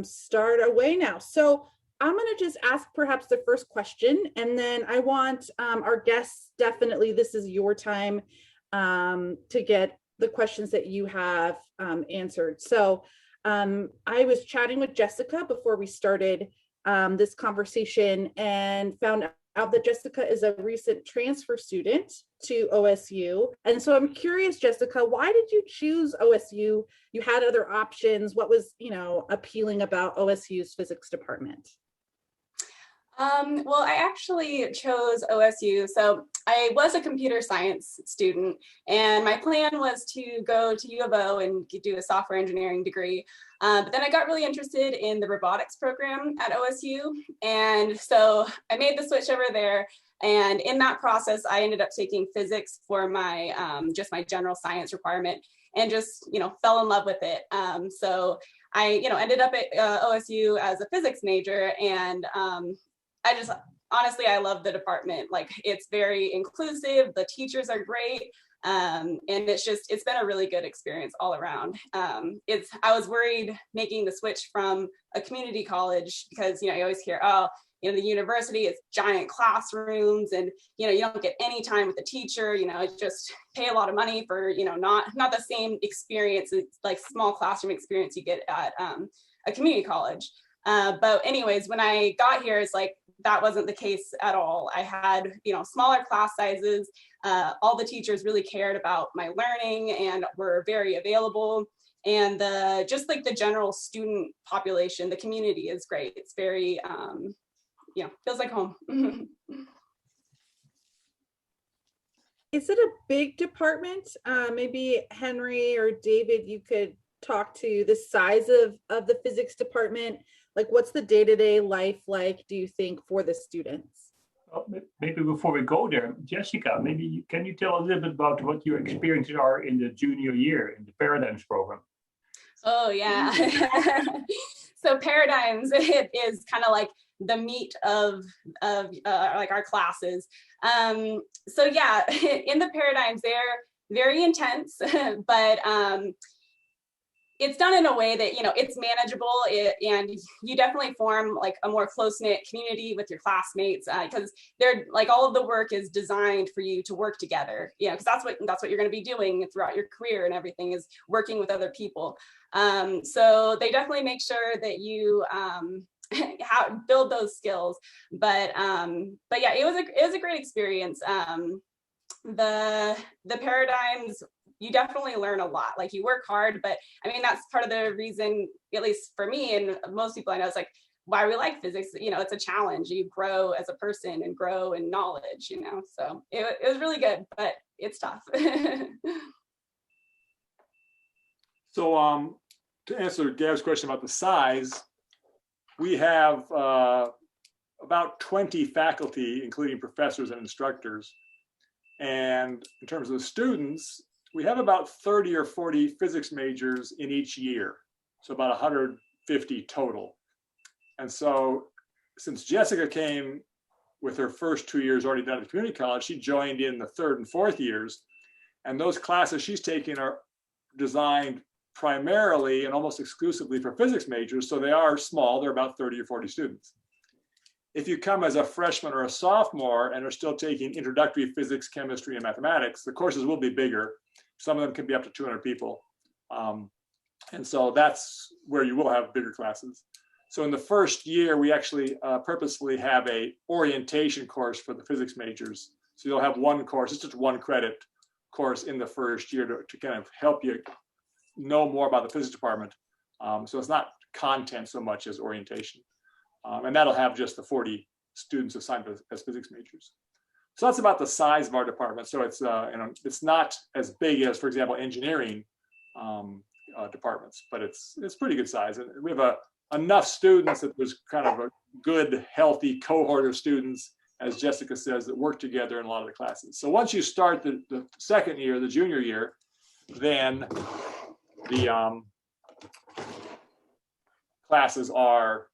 start away now. So I'm going to just ask perhaps the first question, and then I want our guests, definitely this is your time to get the questions that you have answered. So I was chatting with Jessica before we started this conversation and found out that Jessica is a recent transfer student to OSU. And so I'm curious, Jessica, why did you choose OSU? You had other options. What was, appealing about OSU's physics department? Well, I actually chose OSU. So I was a computer science student, and my plan was to go to U of O and do a software engineering degree. But then I got really interested in the robotics program at OSU. And so I made the switch over there. And in that process, I ended up taking physics for my just my general science requirement, and just, fell in love with it. So I, ended up at OSU as a physics major, and honestly, I love the department. Like, it's very inclusive, the teachers are great, and it's been a really good experience all around. I was worried making the switch from a community college because, you always hear, the university is giant classrooms, and, you don't get any time with the teacher, just pay a lot of money for, not the same experience, like small classroom experience you get at a community college. But anyways, when I got here, it's like, that wasn't the case at all. I had, smaller class sizes. All the teachers really cared about my learning and were very available. And just like the general student population, the community is great. It's very, feels like home. Is it a big department? Maybe Henri or David, you could talk to the size of the physics department. Like, what's the day-to-day life like, do you think, for the students? Well, maybe before we go there, Jessica, can you tell a little bit about what your experiences are in the junior year in the Paradigms program? Oh, yeah. So Paradigms, it is kind of like the meat of like our classes. So yeah, in the Paradigms, they're very intense, but it's done in a way that, it's manageable, and you definitely form like a more close-knit community with your classmates, because they're like, all of the work is designed for you to work together, because that's what you're going to be doing throughout your career, and everything is working with other people. So they definitely make sure that you build those skills. But yeah, it was a great experience. The Paradigms, you definitely learn a lot. Like, you work hard, but I mean, that's part of the reason, at least for me and most people I know, it's like why we like physics. It's a challenge. You grow as a person and grow in knowledge, so it was really good, but it's tough. So to answer Gab's question about the size, we have about 20 faculty, including professors and instructors. And in terms of students, we have about 30 or 40 physics majors in each year, so about 150 total. And so since Jessica came with her first 2 years already done at the community college, she joined in the third and fourth years. And those classes she's taking are designed primarily and almost exclusively for physics majors, so they are small. They're about 30 or 40 students. If you come as a freshman or a sophomore and are still taking introductory physics, chemistry, and mathematics, the courses will be bigger. Some of them can be up to 200 people. And so that's where you will have bigger classes. So in the first year, we actually purposefully have a orientation course for the physics majors. So you'll have one course, it's just one credit course in the first year to kind of help you know more about the physics department. So it's not content so much as orientation. And that'll have just the 40 students assigned as physics majors. So that's about the size of our department. So it's it's not as big as, for example, engineering departments, but it's pretty good size. And we have enough students that there's kind of a good, healthy cohort of students, as Jessica says, that work together in a lot of the classes. So once you start the second year, the junior year, then the classes are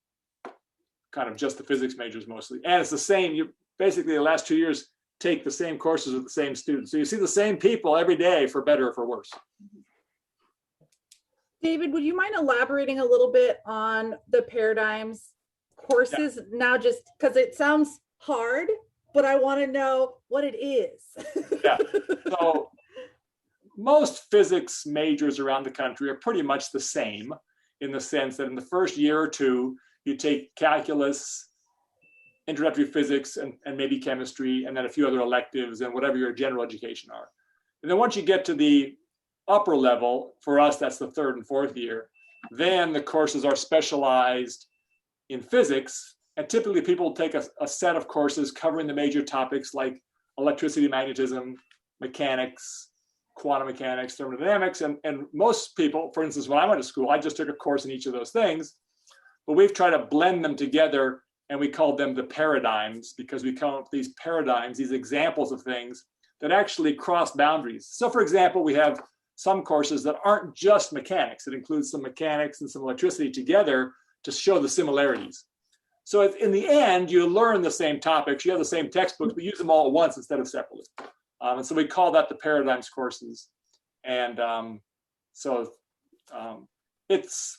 kind of just the physics majors mostly. And it's the same, you basically the last 2 years take the same courses with the same students. So you see the same people every day, for better or for worse. David, would you mind elaborating a little bit on the paradigms courses now, just because it sounds hard, but I want to know what it is. Yeah. So most physics majors around the country are pretty much the same, in the sense that in the first year or two, you take calculus, introductory physics, and maybe chemistry, and then a few other electives and whatever your general education are. And then once you get to the upper level, for us, that's the third and fourth year, then the courses are specialized in physics. And typically people take a set of courses covering the major topics like electricity, magnetism, mechanics, quantum mechanics, thermodynamics. And most people, for instance, when I went to school, I just took a course in each of those things. But we've tried to blend them together, and we called them the paradigms, because we come up with these paradigms, these examples of things that actually cross boundaries. So for example, we have some courses that aren't just mechanics. It includes some mechanics and some electricity together to show the similarities. So in the end, you learn the same topics, you have the same textbooks, but use them all at once instead of separately. And so we call that the paradigms courses. And it's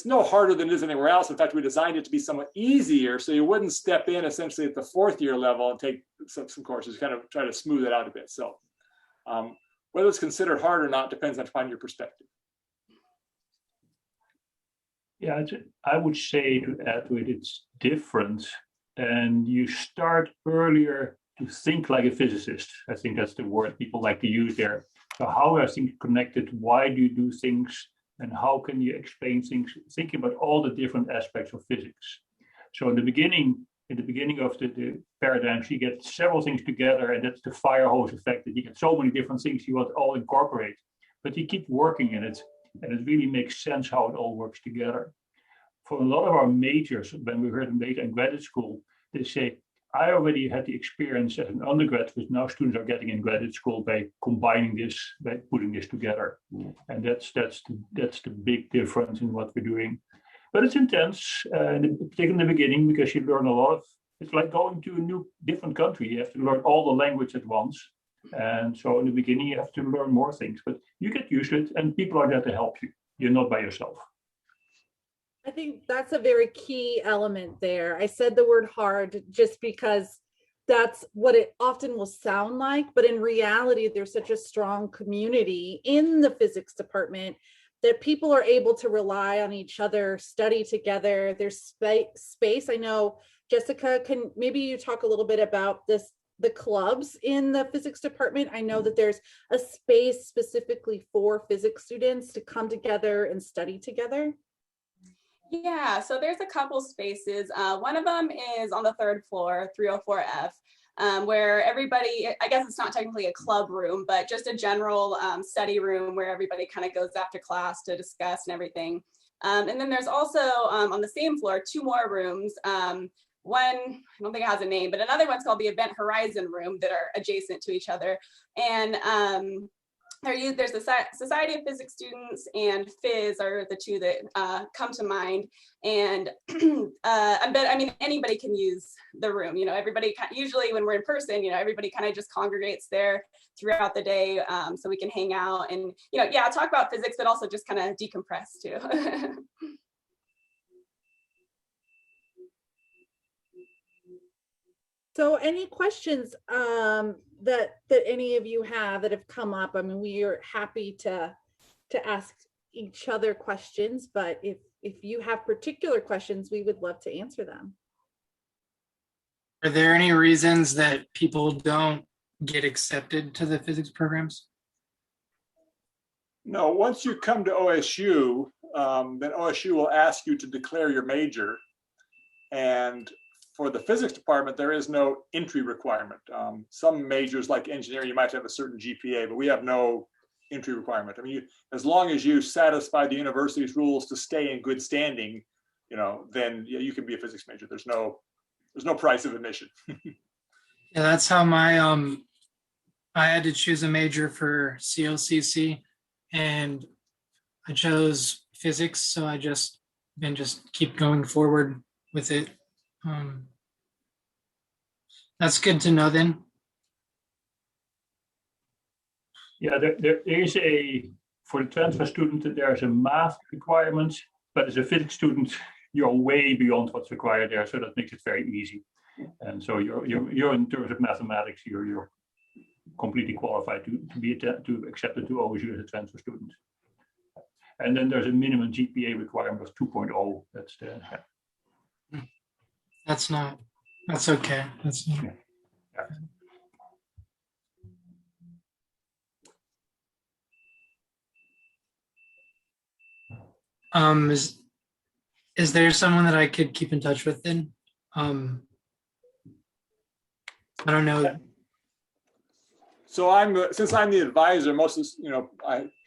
no harder than it is anywhere else. In fact, we designed it to be somewhat easier, so you wouldn't step in essentially at the fourth year level and take some courses, kind of try to smooth it out a bit. So whether it's considered hard or not depends on your perspective. Yeah, I would say, to add to it, it's different. And you start earlier to think like a physicist. I think that's the word people like to use there. So how are things connected? Why do you do things? And how can you explain things? Thinking about all the different aspects of physics. So in the beginning of the paradigms, you get several things together, and that's the fire hose effect, that you get so many different things you want to all incorporate. But you keep working in it, and it really makes sense how it all works together. For a lot of our majors, when we heard them later in graduate school, they say, I already had the experience as an undergrad, which now students are getting in graduate school by combining this, by putting this together. And that's the big difference in what we're doing. But it's intense, particularly in the beginning, because you learn a lot of, it's like going to a different country. You have to learn all the language at once. And so in the beginning, you have to learn more things, but you get used to it, and people are there to help you. You're not by yourself. I think that's a very key element there. I said the word hard just because that's what it often will sound like, but in reality, there's such a strong community in the physics department that people are able to rely on each other, study together. There's space. I know, Jessica, can maybe you talk a little bit about this, the clubs in the physics department? I know that there's a space specifically for physics students to come together and study together. Yeah, so there's a couple spaces. One of them is on the third floor, 304F, where everybody, I guess it's not technically a club room, but just a general study room where everybody kind of goes after class to discuss and everything. And then there's also on the same floor, two more rooms. One, I don't think it has a name, but another one's called the Event Horizon room, that are adjacent to each other. And there's the Society of Physics Students and Phys are the two that come to mind. And I mean, anybody can use the room. You know, everybody, usually when we're in person, you know, everybody kind of just congregates there throughout the day, so we can hang out and, you know, yeah, talk about physics, but also just kind of decompress too. So any questions that any of you have that have come up? I mean, we are happy to ask each other questions, but if you have particular questions, we would love to answer them. Are there any reasons that people don't get accepted to the physics programs? No, once you come to OSU, then OSU will ask you to declare your major. And for the physics department, there is no entry requirement. Some majors like engineering, you might have a certain GPA, but we have no entry requirement. I mean, as long as you satisfy the university's rules to stay in good standing, you know, then yeah, you can be a physics major. There's no price of admission. Yeah, that's how I had to choose a major for CLCC, and I chose physics, so I just keep going forward with it. That's good to know then. Yeah, there is a For the transfer student, there's a math requirement, but as a physics student, you're way beyond what's required there, so that makes it very easy. And so you're in terms of mathematics, you're completely qualified to accepted to OSU as a transfer student. And then there's a minimum GPA requirement of 2.0. That's the That's okay. That's not. Yeah. Is there someone that I could keep in touch with then? I don't know. So since I'm the advisor, most of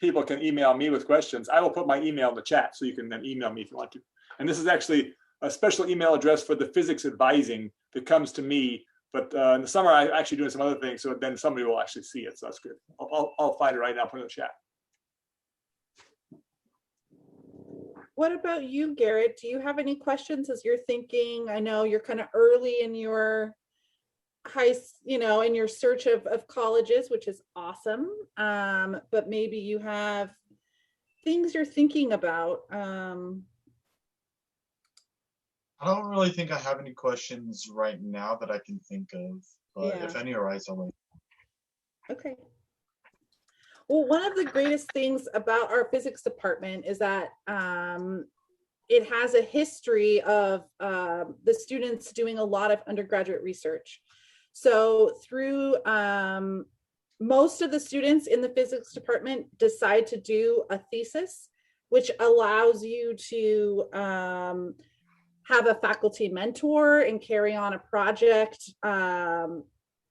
people can email me with questions. I will put my email in the chat, so you can then email me if you want to. And this is actually a special email address for the physics advising that comes to me. But in the summer, I'm actually doing some other things, so then somebody will actually see it. So that's good. I'll find it right now, put it in the chat. What about you, Garrett? Do you have any questions as you're thinking? I know you're kind of early in your in your search of colleges, which is awesome. But maybe you have things you're thinking about. I don't really think I have any questions right now that I can think of, but if any arise, I'll let. Okay. Well, one of the greatest things about our physics department is that it has a history of the students doing a lot of undergraduate research. So through most of the students in the physics department decide to do a thesis, which allows you to have a faculty mentor and carry on a project,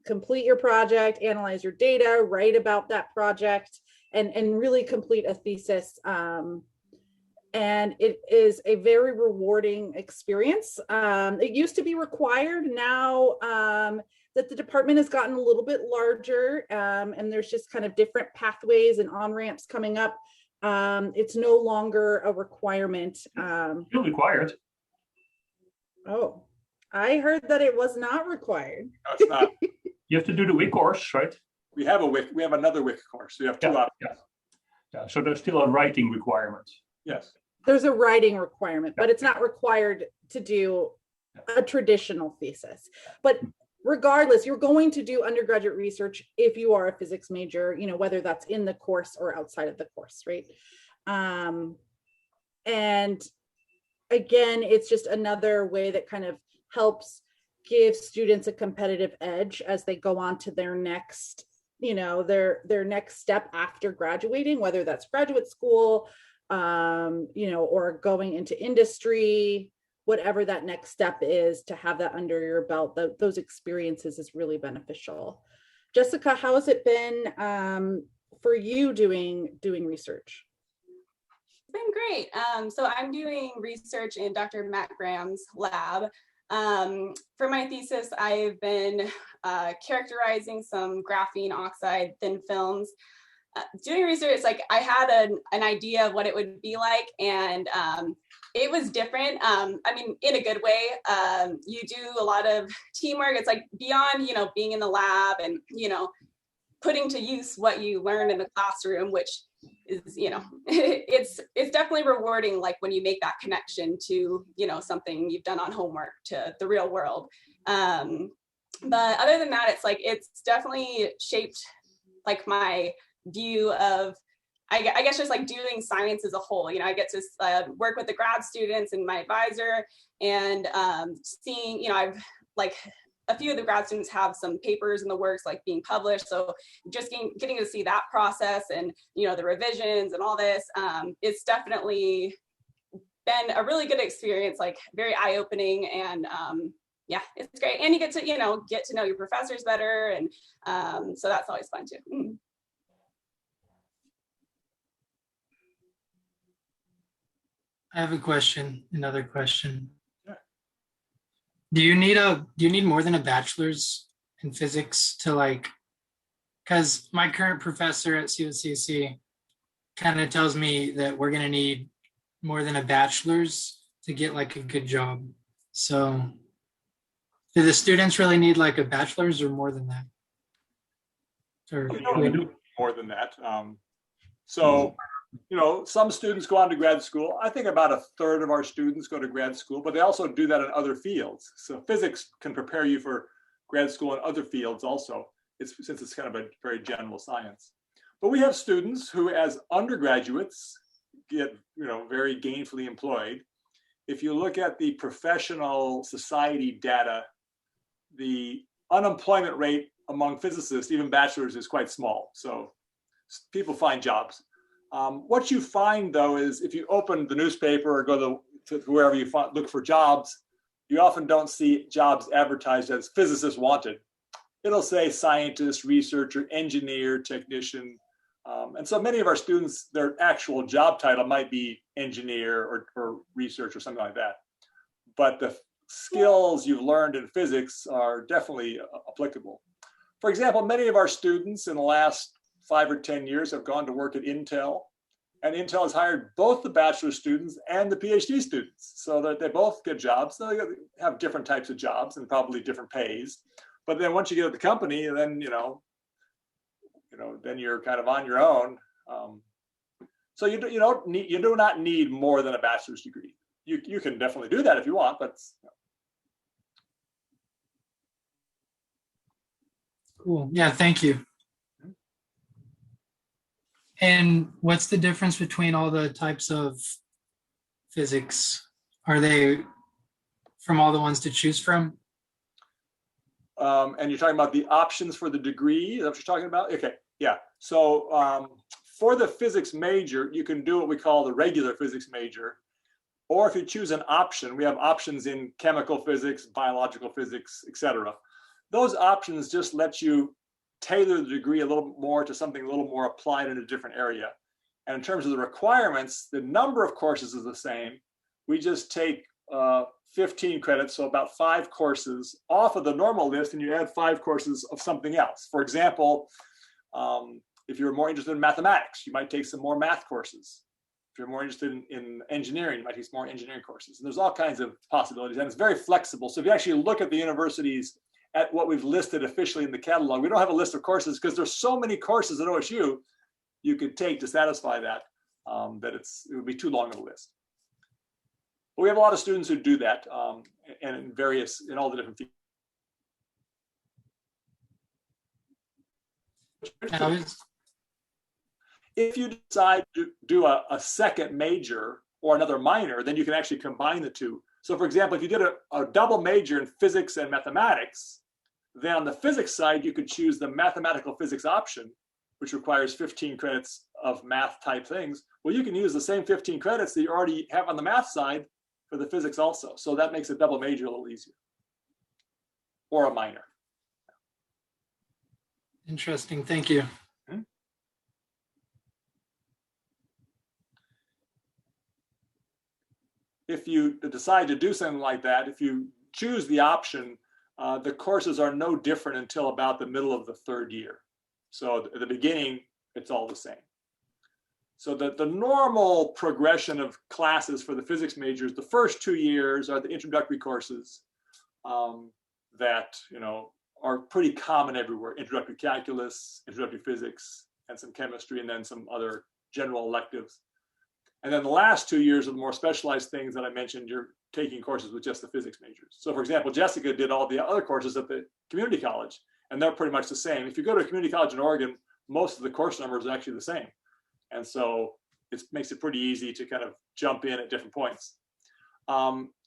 complete your project, analyze your data, write about that project, and really complete a thesis. And it is a very rewarding experience. It used to be required. Now that the department has gotten a little bit larger and there's just kind of different pathways and on-ramps coming up, it's no longer a requirement. Still required. Oh, I heard that it was not required. No, it's not. You have to do the WIC course, right? We have another WIC course. So you have two options. Yeah. So there's still a writing requirement. Yes. There's a writing requirement, but it's not required to do a traditional thesis. But regardless, you're going to do undergraduate research if you are a physics major, whether that's in the course or outside of the course, right? And again, it's just another way that kind of helps give students a competitive edge as they go on to their next, their next step after graduating, whether that's graduate school, or going into industry, whatever that next step is. To have that under your belt, those experiences is really beneficial. Jessica, how has it been for you doing research? It's been great. So I'm doing research in Dr. Matt Graham's lab. For my thesis, I've been characterizing some graphene oxide thin films. Doing research, I had an idea of what it would be like, and it was different. In a good way. You do a lot of teamwork. It's beyond, being in the lab and, putting to use what you learn in the classroom, which is, it's definitely rewarding, when you make that connection to, something you've done on homework to the real world. But other than that, it's definitely shaped my view of, I guess, just doing science as a whole. I get to work with the grad students and my advisor, and seeing, I've a few of the grad students have some papers in the works being published. So just getting to see that process and, the revisions and all this, it's definitely been a really good experience, very eye-opening, and yeah, it's great. And you get to know your professors better. And so that's always fun too. I have another question. Do you need more than a bachelor's in physics to because my current professor at COCC kind of tells me that we're going to need more than a bachelor's to get a good job. So do the students really need a bachelor's or more than that? Or We do more than that. So some students go on to grad school. I think about a third of our students go to grad school, but they also do that in other fields. So physics can prepare you for grad school in other fields also, since it's kind of a very general science. But we have students who, as undergraduates, get very gainfully employed. If you look at the professional society data, the unemployment rate among physicists, even bachelors, is quite small. So people find jobs. What you find, though, is if you open the newspaper or go to wherever you look for jobs, you often don't see jobs advertised as physicist wanted. It'll say scientist, researcher, engineer, technician. And so many of our students, their actual job title might be engineer or research or something like that. But the skills you've learned in physics are definitely applicable. For example, many of our students in the last 5 or 10 years have gone to work at Intel, and Intel has hired both the bachelor students and the PhD students, so that they both get jobs. They have different types of jobs and probably different pays. But then once you get at the company, then then you're kind of on your own. So you do not need more than a bachelor's degree. You can definitely do that if you want, but. Cool. Yeah, thank you. And what's the difference between all the types of physics? Are they from all the ones to choose from? And you're talking about the options for the degree? Is that what you're talking about? Okay, yeah. So for the physics major, you can do what we call the regular physics major. Or if you choose an option, we have options in chemical physics, biological physics, etc. Those options just let you tailor the degree a little more to something a little more applied in a different area. And in terms of the requirements, the number of courses is the same. We just take 15 credits, so about 5 courses off of the normal list, and you add 5 courses of something else. For example, if you're more interested in mathematics, you might take some more math courses. If you're more interested in engineering, you might take some more engineering courses. And there's all kinds of possibilities, and it's very flexible. So if you actually look at the universities at what we've listed officially in the catalog, we don't have a list of courses because there's so many courses at OSU you could take to satisfy that, that it would be too long of a list. But we have a lot of students who do that, and in all the different fields. If you decide to do a second major or another minor, then you can actually combine the two. So for example, if you did a double major in physics and mathematics, then on the physics side, you could choose the mathematical physics option, which requires 15 credits of math type things. Well, you can use the same 15 credits that you already have on the math side for the physics also. So that makes a double major a little easier, or a minor. Interesting, thank you. If you decide to do something like that, if you choose the option, the courses are no different until about the middle of the 3rd year. So at the beginning, it's all the same. So the normal progression of classes for the physics majors, the first 2 years are the introductory courses that are pretty common everywhere. Introductory calculus, introductory physics, and some chemistry, and then some other general electives. And then the last 2 years of the more specialized things that I mentioned, you're taking courses with just the physics majors. So for example, Jessica did all the other courses at the community college, and they're pretty much the same. If you go to a community college in Oregon, most of the course numbers are actually the same. And so it makes it pretty easy to kind of jump in at different points.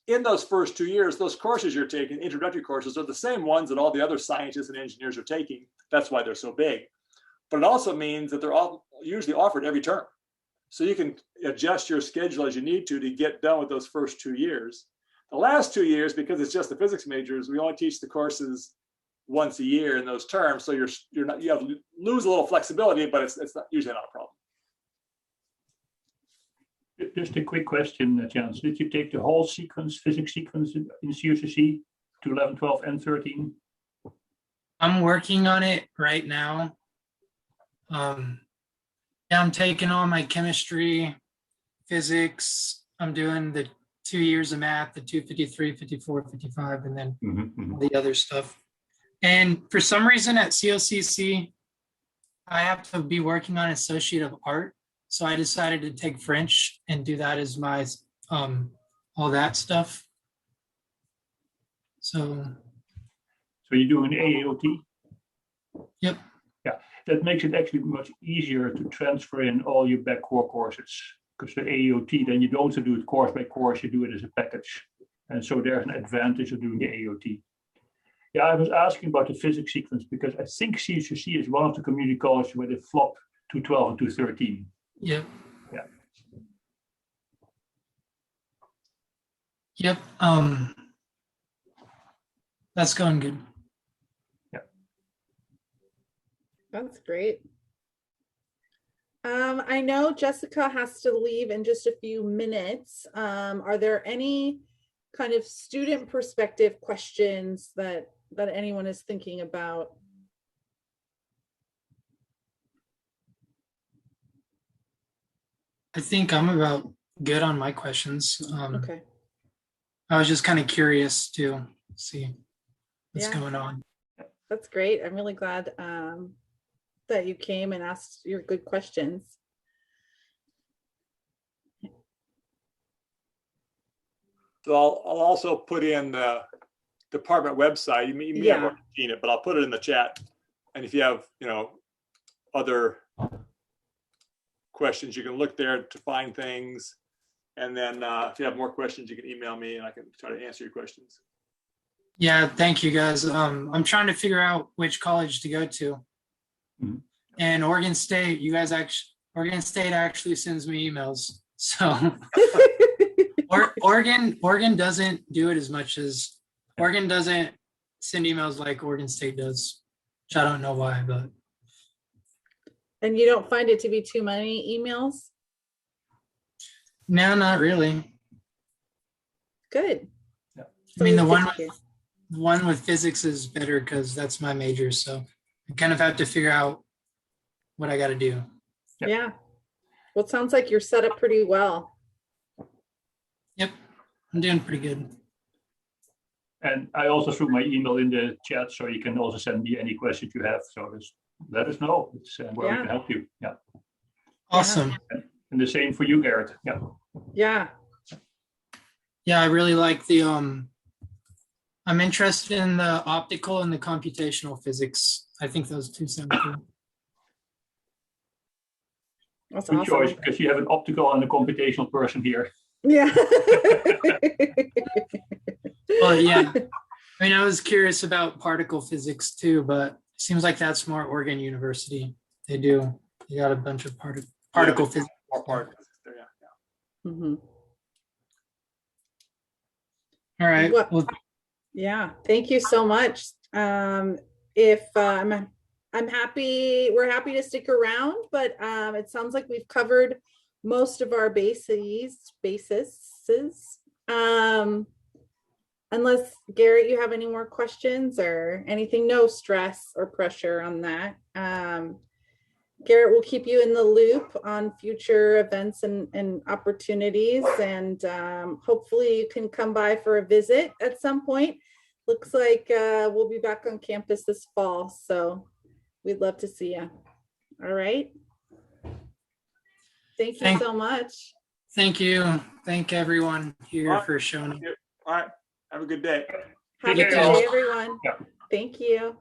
In those first 2 years, those courses you're taking, introductory courses, are the same ones that all the other scientists and engineers are taking. That's why they're so big. But it also means that they're all usually offered every term. So you can adjust your schedule as you need to get done with those first 2 years. The last 2 years, because it's just the physics majors, we only teach the courses once a year in those terms. So you lose a little flexibility, but it's usually not a problem. Just a quick question, Jans. Did you take the whole sequence, physics sequence in CUCC to 11, 12, and 13? I'm working on it right now. I'm taking all my chemistry, physics. I'm doing the 2 years of math, the 253, 54, 55, and then the other stuff. And for some reason at COCC, I have to be working on Associate of Art. So I decided to take French and do that as my all that stuff. So you're doing AAOT? Yep. Yeah, that makes it actually much easier to transfer in all your back core courses, because the AAOT, then you don't do it course by course, you do it as a package. And so there's an advantage of doing the AAOT. Yeah, I was asking about the physics sequence because I think CSUC is one of the community colleges where they flop 212 and 213. Yep. Yeah. Yep. That's going good. Yeah. That's great. I know Jessica has to leave in just a few minutes. Are there any kind of student perspective questions that anyone is thinking about? I think I'm about good on my questions. Okay. I was just kind of curious to see what's Yeah. going on. That's great. I'm really glad that you came and asked your good questions. So I'll also put in the department website. You may have already seen it, but I'll put it in the chat. And if you have, other questions, you can look there to find things. And then if you have more questions, you can email me and I can try to answer your questions. Yeah, thank you guys. I'm trying to figure out which college to go to. Mhm. And Oregon State actually sends me emails. So Oregon doesn't do it as much as Oregon doesn't send emails like Oregon State does, which I don't know why, but. And you don't find it to be too many emails? No, not really. Good. Yeah. I mean, the Thank you. one with physics is better because that's my major. So I kind of have to figure out what I got to do. Yep. Yeah. Well, it sounds like you're set up pretty well. Yep, I'm doing pretty good. And I also threw my email in the chat, so you can also send me any questions you have. So just let us know. It's where we can help you. Yeah. Awesome. And the same for you, Garrett. Yeah. Yeah. Yeah, I really like the I'm interested in the optical and the computational physics. I think those two sound cool. That's Good awesome. choice, because you have an optical and a computational person here. Yeah. Well, yeah. I mean, I was curious about particle physics too, but it seems like that's more Oregon University. They got a bunch of particle physics. More particles there, yeah. Mm-hmm. All right. Well, yeah, thank you so much. If I'm happy, we're happy to stick around, but it sounds like we've covered most of our bases. Unless Garrett, you have any more questions or anything, no stress or pressure on that. Garrett will keep you in the loop on future events and opportunities, and hopefully you can come by for a visit at some point. Looks like we'll be back on campus this fall, so we'd love to see you. All right. Thank you so much. Thank you. Thank everyone here for showing up. All right. Have a good day. Have a good day, everyone. Yeah. Thank you.